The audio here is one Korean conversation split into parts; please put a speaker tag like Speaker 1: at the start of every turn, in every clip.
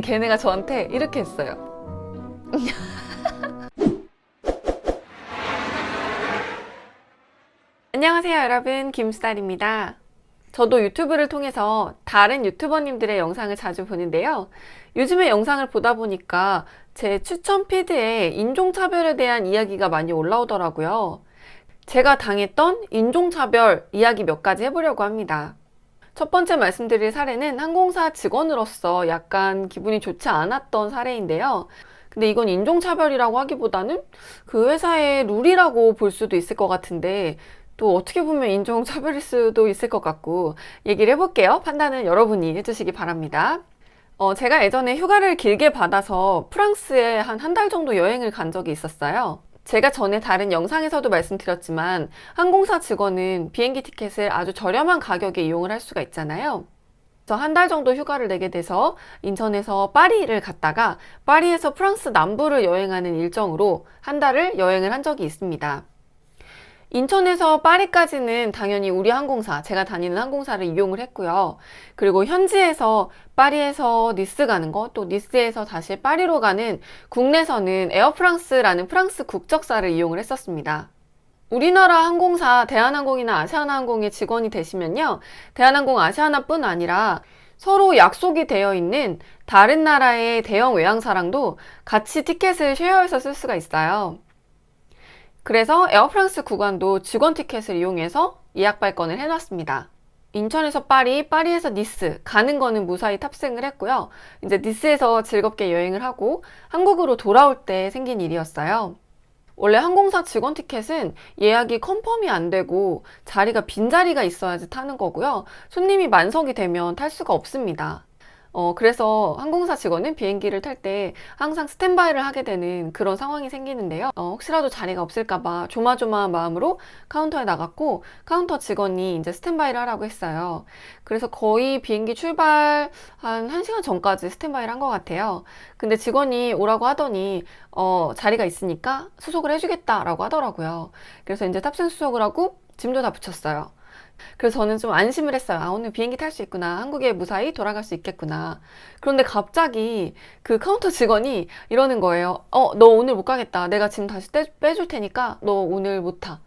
Speaker 1: 걔네가 저한테 이렇게 했어요. 안녕하세요 여러분, 김수달입니다. 저도 유튜브를 통해서 다른 유튜버님들의 영상을 자주 보는데요. 요즘에 영상을 보다 보니까 제 추천 피드에 인종차별에 대한 이야기가 많이 올라오더라고요. 제가 당했던 인종차별 이야기 몇 가지 해보려고 합니다. 첫 번째 말씀드릴 사례는 항공사 직원으로서 약간 기분이 좋지 않았던 사례인데요. 근데 이건 인종차별이라고 하기보다는 그 회사의 룰이라고 볼 수도 있을 것 같은데, 또 어떻게 보면 인종차별일 수도 있을 것 같고, 얘기를 해볼게요. 판단은 여러분이 해주시기 바랍니다. 제가 예전에 휴가를 길게 받아서 프랑스에 한 달 정도 여행을 간 적이 있었어요. 제가 전에 다른 영상에서도 말씀드렸지만 항공사 직원은 비행기 티켓을 아주 저렴한 가격에 이용을 할 수가 있잖아요. 그래서 한 달 정도 휴가를 내게 돼서 인천에서 파리를 갔다가 파리에서 프랑스 남부를 여행하는 일정으로 한 달을 여행을 한 적이 있습니다. 인천에서 파리까지는 당연히 우리 항공사, 제가 다니는 항공사를 이용을 했고요. 그리고 현지에서 파리에서 니스 가는 거, 또 니스에서 다시 파리로 가는 국내선은 에어프랑스라는 프랑스 국적사를 이용을 했었습니다. 우리나라 항공사 대한항공이나 아시아나항공의 직원이 되시면요, 대한항공 아시아나뿐 아니라 서로 약속이 되어 있는 다른 나라의 대형 외항사랑도 같이 티켓을 쉐어해서 쓸 수가 있어요. 그래서 에어프랑스 구간도 직원 티켓을 이용해서 예약 발권을 해놨습니다. 인천에서 파리, 파리에서 니스 가는 거는 무사히 탑승을 했고요. 이제 니스에서 즐겁게 여행을 하고 한국으로 돌아올 때 생긴 일이었어요. 원래 항공사 직원 티켓은 예약이 컨펌이 안 되고 자리가 빈자리가 있어야지 타는 거고요. 손님이 만석이 되면 탈 수가 없습니다. 그래서 항공사 직원은 비행기를 탈 때 항상 스탠바이를 하게 되는 그런 상황이 생기는데요. 혹시라도 자리가 없을까봐 조마조마한 마음으로 카운터에 나갔고, 카운터 직원이 이제 스탠바이를 하라고 했어요. 그래서 거의 비행기 출발 한 1시간 전까지 스탠바이를 한 것 같아요. 근데 직원이 오라고 하더니, 자리가 있으니까 수속을 해주겠다라고 하더라고요. 그래서 이제 탑승 수속을 하고 짐도 다 붙였어요. 그래서 저는 좀 안심을 했어요. 아, 오늘 비행기 탈 수 있구나. 한국에 무사히 돌아갈 수 있겠구나. 그런데 갑자기 그 카운터 직원이 이러는 거예요. 너 오늘 못 가겠다. 내가 지금 다시 빼줄 테니까 너 오늘 못 타.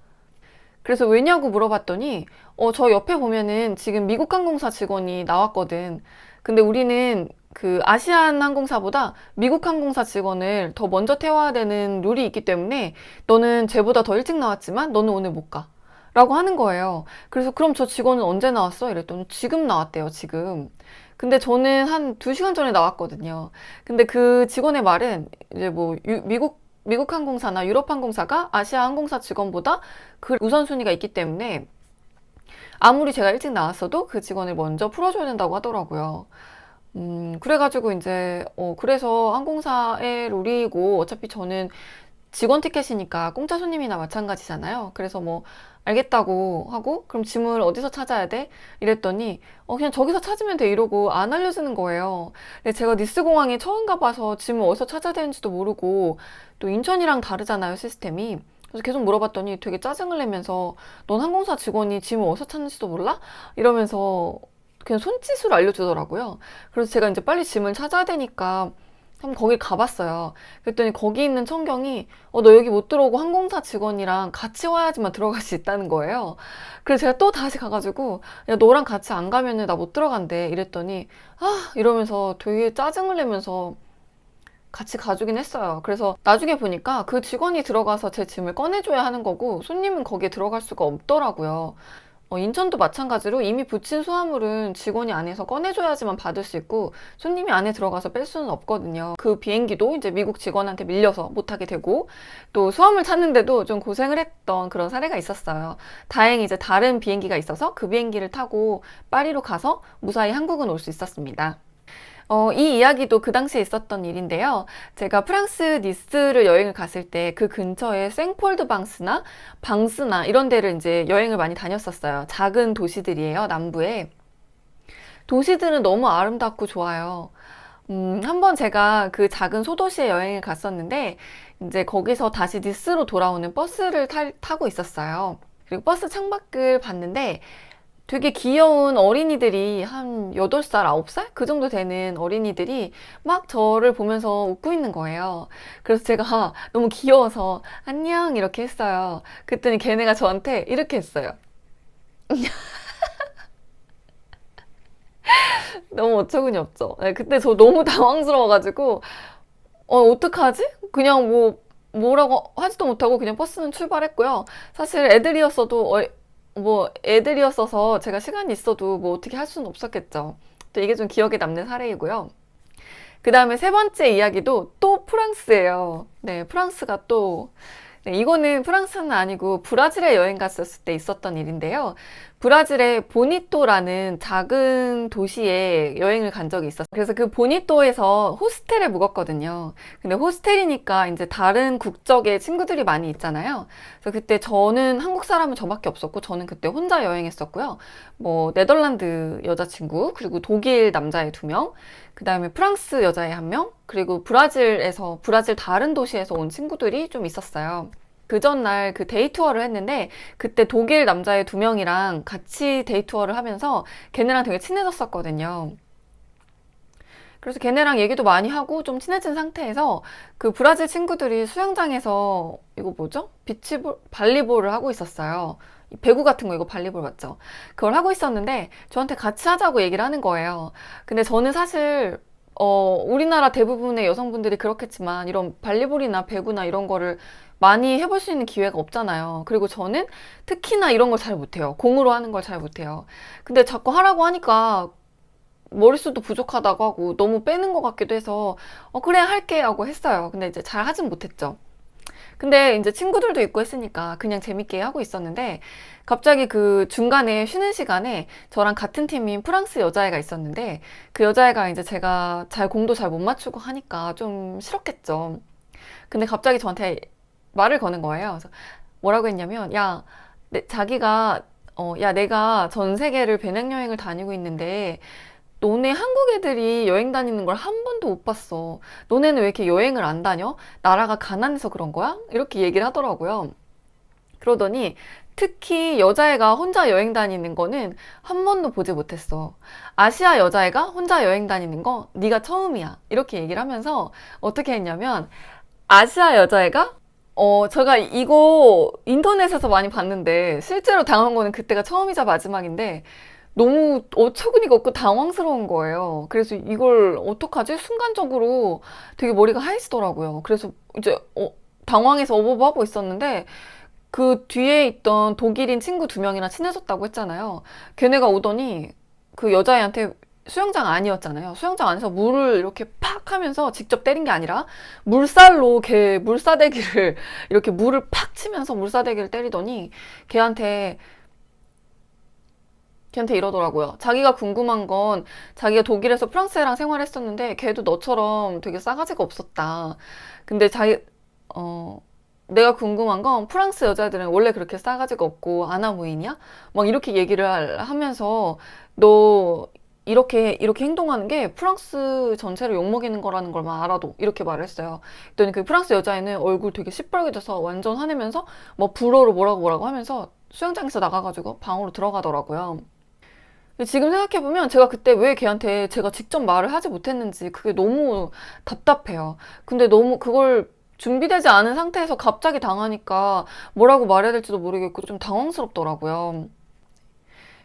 Speaker 1: 그래서 왜냐고 물어봤더니, 저 옆에 보면은 지금 미국 항공사 직원이 나왔거든. 근데 우리는 그 아시안 항공사보다 미국 항공사 직원을 더 먼저 태워야 되는 룰이 있기 때문에 너는 쟤보다 더 일찍 나왔지만 너는 오늘 못 가. 라고 하는 거예요. 그래서 그럼 저 직원은 언제 나왔어? 이랬더니 지금 나왔대요, 지금. 근데 저는 한 2시간 전에 나왔거든요. 근데 그 직원의 말은 이제 뭐 미국 항공사나 유럽 항공사가 아시아 항공사 직원보다 그 우선순위가 있기 때문에 아무리 제가 일찍 나왔어도 그 직원을 먼저 풀어줘야 된다고 하더라고요. 그래가지고 이제, 그래서 항공사의 룰이고 어차피 저는 직원 티켓이니까 공짜 손님이나 마찬가지잖아요. 그래서 뭐 알겠다고 하고, 그럼 짐을 어디서 찾아야 돼? 이랬더니 그냥 저기서 찾으면 돼 이러고 안 알려주는 거예요. 근데 제가 니스 공항에 처음 가봐서 짐을 어디서 찾아야 되는지도 모르고, 또 인천이랑 다르잖아요, 시스템이. 그래서 계속 물어봤더니 되게 짜증을 내면서 넌 항공사 직원이 짐을 어디서 찾는지도 몰라? 이러면서 그냥 손짓으로 알려주더라고요. 그래서 제가 이제 빨리 짐을 찾아야 되니까 한번 거길 가봤어요. 그랬더니 거기 있는 청경이 너 여기 못 들어오고 항공사 직원이랑 같이 와야지만 들어갈 수 있다는 거예요. 그래서 제가 또 다시 가가지고 야 너랑 같이 안 가면은 나 못 들어간대 이랬더니 이러면서 되게 짜증을 내면서 같이 가주긴 했어요. 그래서 나중에 보니까 그 직원이 들어가서 제 짐을 꺼내줘야 하는 거고 손님은 거기에 들어갈 수가 없더라고요. 인천도 마찬가지로 이미 붙인 수화물은 직원이 안에서 꺼내줘야지만 받을 수 있고 손님이 안에 들어가서 뺄 수는 없거든요. 그 비행기도 이제 미국 직원한테 밀려서 못하게 되고 또 수화물 찾는데도 좀 고생을 했던 그런 사례가 있었어요. 다행히 이제 다른 비행기가 있어서 그 비행기를 타고 파리로 가서 무사히 한국은 올 수 있었습니다. 이 이야기도 그 당시에 있었던 일인데요. 제가 프랑스 니스를 여행을 갔을 때 그 근처에 생폴드방스나 방스나 이런 데를 이제 여행을 많이 다녔었어요. 작은 도시들이에요, 남부에. 도시들은 너무 아름답고 좋아요. 한번 제가 그 작은 소도시에 여행을 갔었는데, 이제 거기서 다시 니스로 돌아오는 버스를 타고 있었어요. 그리고 버스 창밖을 봤는데, 되게 귀여운 어린이들이 한 8살, 9살? 그 정도 되는 어린이들이 막 저를 보면서 웃고 있는 거예요. 그래서 제가 너무 귀여워서 안녕 이렇게 했어요. 그랬더니 걔네가 저한테 이렇게 했어요. 너무 어처구니 없죠. 네, 그때 저 너무 당황스러워가지고 어떡하지? 그냥 뭐라고 하지도 못하고 그냥 버스는 출발했고요. 사실 애들이었어서 제가 시간이 있어도 뭐 어떻게 할 수는 없었겠죠. 또 이게 좀 기억에 남는 사례이고요. 그 다음에 세 번째 이야기도 또 프랑스예요. 네, 프랑스가 또 네, 이거는 프랑스는 아니고 브라질에 여행 갔었을 때 있었던 일인데요. 브라질의 보니토라는 작은 도시에 여행을 간 적이 있었어요. 그래서 그 보니토에서 호스텔에 묵었거든요. 근데 호스텔이니까 이제 다른 국적의 친구들이 많이 있잖아요. 그래서 그때 저는 한국 사람은 저밖에 없었고, 저는 그때 혼자 여행했었고요. 뭐, 네덜란드 여자친구, 그리고 독일 남자애 2명, 그 다음에 프랑스 여자애 1명, 그리고 브라질 다른 도시에서 온 친구들이 좀 있었어요. 그 전날 그 데이 투어를 했는데 그때 독일 남자애 2명이랑 같이 데이 투어를 하면서 걔네랑 되게 친해졌었거든요. 그래서 걔네랑 얘기도 많이 하고 좀 친해진 상태에서 그 브라질 친구들이 수영장에서 이거 뭐죠? 발리볼을 하고 있었어요. 이 배구 같은 거 이거 발리볼 맞죠? 그걸 하고 있었는데 저한테 같이 하자고 얘기를 하는 거예요. 근데 저는 사실 우리나라 대부분의 여성분들이 그렇겠지만 이런 발리볼이나 배구나 이런 거를 많이 해볼 수 있는 기회가 없잖아요. 그리고 저는 특히나 이런 걸 잘 못해요. 공으로 하는 걸 잘 못해요. 근데 자꾸 하라고 하니까 머릿수도 부족하다고 하고 너무 빼는 것 같기도 해서 그래 할게 하고 했어요. 근데 이제 잘 하진 못했죠. 근데 이제 친구들도 있고 했으니까 그냥 재밌게 하고 있었는데 갑자기 그 중간에 쉬는 시간에 저랑 같은 팀인 프랑스 여자애가 있었는데 그 여자애가 이제 제가 공도 잘 못 맞추고 하니까 좀 싫었겠죠. 근데 갑자기 저한테 말을 거는 거예요. 그래서 뭐라고 했냐면 야 내가 전 세계를 배낭여행을 다니고 있는데 너네 한국 애들이 여행 다니는 걸 한 번도 못 봤어. 너네는 왜 이렇게 여행을 안 다녀? 나라가 가난해서 그런 거야? 이렇게 얘기를 하더라고요. 그러더니 특히 여자애가 혼자 여행 다니는 거는 한 번도 보지 못했어. 아시아 여자애가 혼자 여행 다니는 거 네가 처음이야. 이렇게 얘기를 하면서 어떻게 했냐면 아시아 여자애가 제가 이거 인터넷에서 많이 봤는데 실제로 당한 거는 그때가 처음이자 마지막인데 너무 어처구니가 없고 당황스러운 거예요. 그래서 이걸 어떡하지? 순간적으로 되게 머리가 하얘지더라고요. 그래서 이제 당황해서 어버버하고 있었는데 그 뒤에 있던 독일인 친구 2명이나 친해졌다고 했잖아요. 걔네가 오더니 그 여자애한테 수영장 아니었잖아요. 수영장 안에서 물을 이렇게 팍 하면서 직접 때린 게 아니라 물살로 걔 물사대기를 이렇게 물을 팍 치면서 물사대기를 때리더니 걔한테 이러더라고요. 자기가 궁금한 건 자기가 독일에서 프랑스애랑 생활했었는데 걔도 너처럼 되게 싸가지가 없었다. 근데 내가 궁금한 건 프랑스 여자들은 원래 그렇게 싸가지가 없고 아나무인이야? 막 이렇게 얘기를 하면서 너 이렇게 행동하는 게 프랑스 전체를 욕먹이는 거라는 걸만 알아도 이렇게 말을 했어요. 그랬더니 그 프랑스 여자애는 얼굴 되게 시뻘개져서 완전 화내면서 뭐 불어로 뭐라고 하면서 수영장에서 나가가지고 방으로 들어가더라고요. 지금 생각해보면 제가 그때 왜 걔한테 제가 직접 말을 하지 못했는지 그게 너무 답답해요. 근데 너무 그걸 준비되지 않은 상태에서 갑자기 당하니까 뭐라고 말해야 될지도 모르겠고 좀 당황스럽더라고요.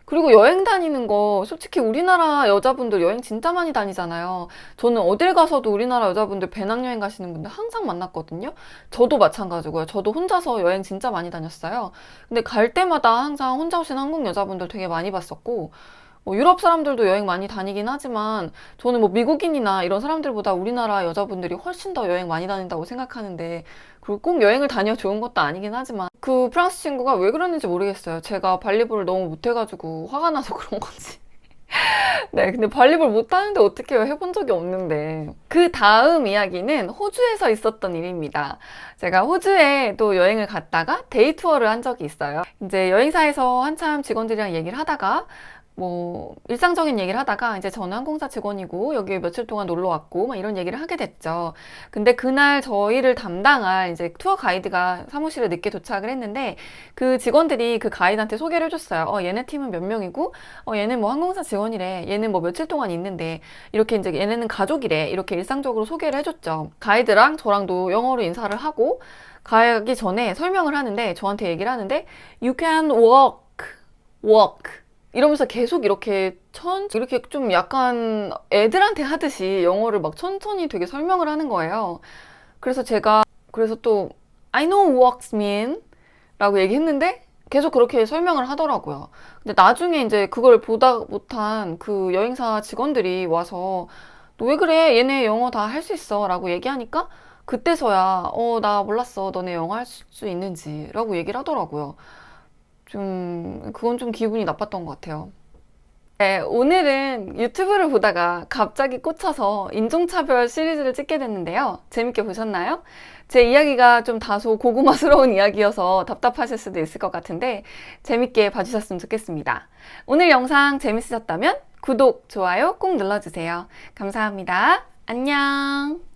Speaker 1: 그리고 여행 다니는 거 솔직히 우리나라 여자분들 여행 진짜 많이 다니잖아요. 저는 어딜 가서도 우리나라 여자분들 배낭여행 가시는 분들 항상 만났거든요. 저도 마찬가지고요. 저도 혼자서 여행 진짜 많이 다녔어요. 근데 갈 때마다 항상 혼자 오신 한국 여자분들 되게 많이 봤었고 뭐 유럽 사람들도 여행 많이 다니긴 하지만 저는 뭐 미국인이나 이런 사람들보다 우리나라 여자분들이 훨씬 더 여행 많이 다닌다고 생각하는데 그리고 꼭 여행을 다녀 좋은 것도 아니긴 하지만 그 프랑스 친구가 왜 그러는지 모르겠어요. 제가 발리볼을 너무 못해가지고 화가 나서 그런 건지. 네, 근데 발리볼 못하는데 어떻게 해요? 해본 적이 없는데. 그 다음 이야기는 호주에서 있었던 일입니다. 제가 호주에 또 여행을 갔다가 데이 투어를 한 적이 있어요. 이제 여행사에서 한참 직원들이랑 얘기를 하다가 뭐 일상적인 얘기를 하다가 이제 저는 항공사 직원이고 여기 며칠 동안 놀러 왔고 막 이런 얘기를 하게 됐죠. 근데 그날 저희를 담당할 이제 투어 가이드가 사무실에 늦게 도착을 했는데 그 직원들이 그 가이드한테 소개를 해줬어요. 얘네 팀은 몇 명이고 얘는 뭐 항공사 직원이래. 얘는 뭐 며칠 동안 있는데 이렇게 이제 얘네는 가족이래. 이렇게 일상적으로 소개를 해줬죠. 가이드랑 저랑도 영어로 인사를 하고 가기 전에 설명을 하는데 저한테 얘기를 하는데 You can walk 이러면서 계속 이렇게 좀 약간 애들한테 하듯이 영어를 막 천천히 되게 설명을 하는 거예요. 그래서 또 I know walks mean 라고 얘기했는데 계속 그렇게 설명을 하더라고요. 근데 나중에 이제 그걸 보다 못한 그 여행사 직원들이 와서 너 왜 그래? 얘네 영어 다 할 수 있어 라고 얘기하니까 그때서야 나 몰랐어. 너네 영어 할 수 있는지 라고 얘기를 하더라고요. 그건 좀 기분이 나빴던 것 같아요. 네, 오늘은 유튜브를 보다가 갑자기 꽂혀서 인종차별 시리즈를 찍게 됐는데요. 재밌게 보셨나요? 제 이야기가 좀 다소 고구마스러운 이야기여서 답답하실 수도 있을 것 같은데 재밌게 봐주셨으면 좋겠습니다. 오늘 영상 재밌으셨다면 구독, 좋아요 꼭 눌러주세요. 감사합니다. 안녕.